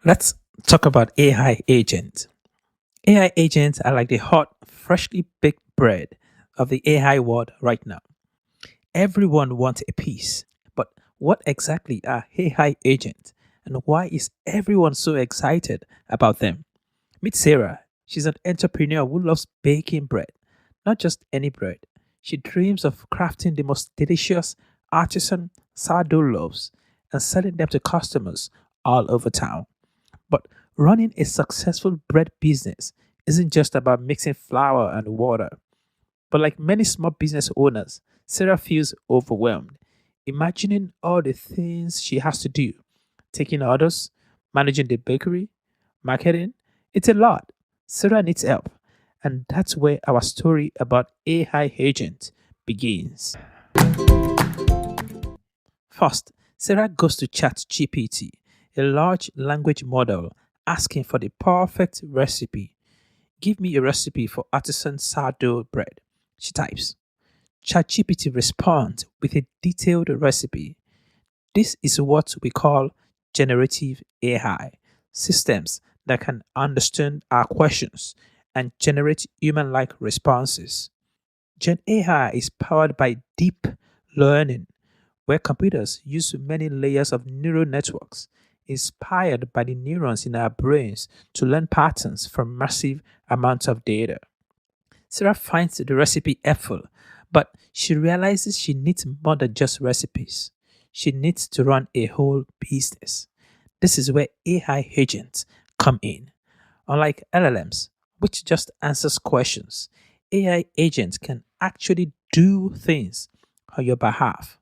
Let's talk about AI agents. AI agents are like the hot, freshly baked bread of the AI world right now. Everyone wants a piece. But what exactly are AI agents and why is everyone so excited about them? Meet Sarah. She's an entrepreneur who loves baking bread, not just any bread. She dreams of crafting the most delicious artisan sourdough loaves and selling them to customers all over town. But running a successful bread business isn't just about mixing flour and water. But like many small business owners, Sarah feels overwhelmed, imagining all the things she has to do, taking orders, managing the bakery, marketing. It's a lot. Sarah needs help. And that's where our story about AI agent begins. First, Sarah goes to ChatGPT, a large language model, asking for the perfect recipe. Give me a recipe for artisan sourdough bread. She types. ChatGPT responds with a detailed recipe. This is what we call generative AI systems that can understand our questions and generate human like responses. Gen AI is powered by deep learning, where computers use many layers of neural networks inspired by the neurons in our brains to learn patterns from massive amounts of data. Sarah finds the recipe helpful, but she realizes she needs more than just recipes. She needs to run a whole business. This is where AI agents come in. Unlike LLMs, which just answers questions, AI agents can actually do things on your behalf.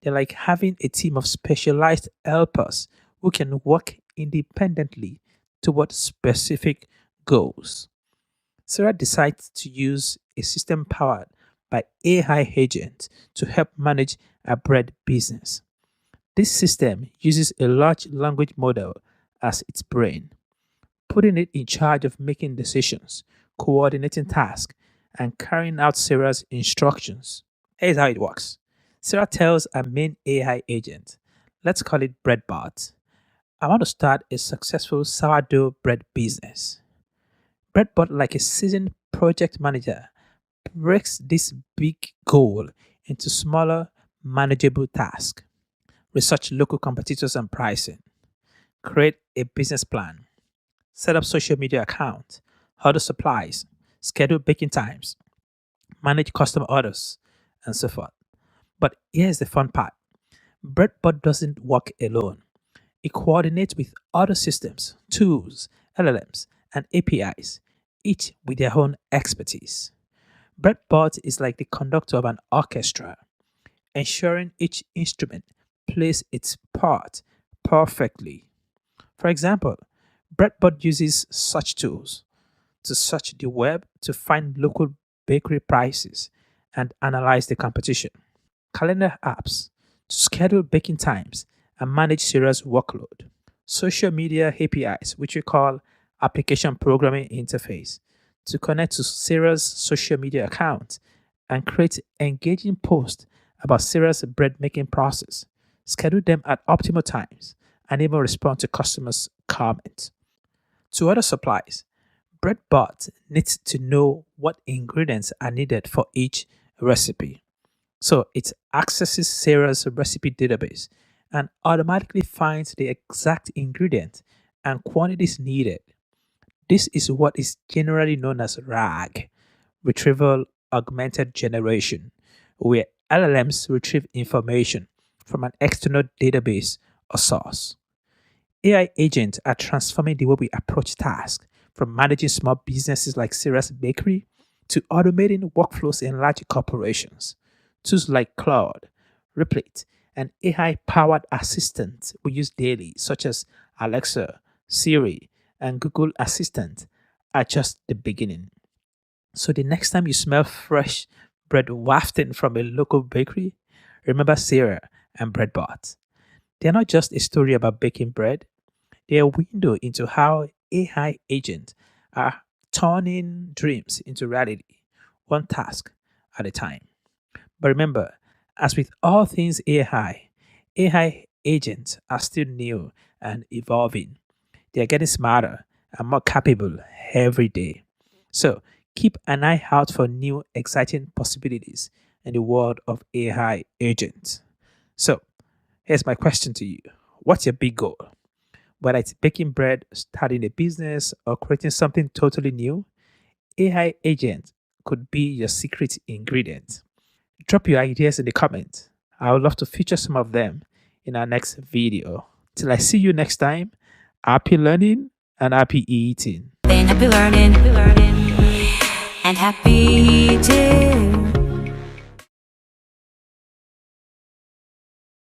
They're like having a team of specialized helpers who can work independently toward specific goals. Sarah decides to use a system powered by AI agents to help manage a bread business. This system uses a large language model as its brain, putting it in charge of making decisions, coordinating tasks, and carrying out Sarah's instructions. Here's how it works. Sarah tells her main AI agent, let's call it Breadbot, I want to start a successful sourdough bread business. Breadbot, like a seasoned project manager, breaks this big goal into smaller, manageable tasks. Research local competitors and pricing. Create a business plan. Set up social media account. Order supplies. Schedule baking times. Manage customer orders, and so forth. But here's the fun part. Breadbot doesn't work alone. It coordinates with other systems, tools, LLMs, and APIs, each with their own expertise. Breadbot is like the conductor of an orchestra, ensuring each instrument plays its part perfectly. For example, Breadbot uses such tools to search the web to find local bakery prices and analyze the competition, calendar apps to schedule baking times and manage Sarah's workload, social media APIs, which we call application programming interface, to connect to Sarah's social media account and create engaging posts about Sarah's bread making process, schedule them at optimal times, and even respond to customers' comments. To other supplies, Breadbot needs to know what ingredients are needed for each recipe. So it accesses Sarah's recipe database and automatically finds the exact ingredient and quantities needed. This is what is generally known as RAG, Retrieval Augmented Generation, where LLMs retrieve information from an external database or source. AI agents are transforming the way we approach tasks, from managing small businesses like Sarah's Bakery to automating workflows in large corporations. Tools like Claude, Replit, and AI powered assistants we use daily, such as Alexa, Siri, and Google Assistant, are just the beginning. So the next time you smell fresh bread wafting from a local bakery, remember Sarah and Breadbot. They're not just a story about baking bread, they're a window into how AI agents are turning dreams into reality, one task at a time. But remember, as with all things AI agents are still new and evolving. They are getting smarter and more capable every day. So keep an eye out for new exciting possibilities in the world of AI agents. So here's my question to you. What's your big goal? Whether it's baking bread, starting a business, or creating something totally new, AI agent could be your secret ingredient. Drop your ideas in the comments. I would love to feature some of them in our next video. Till I see you next time, happy learning and happy eating. Happy learning and happy too.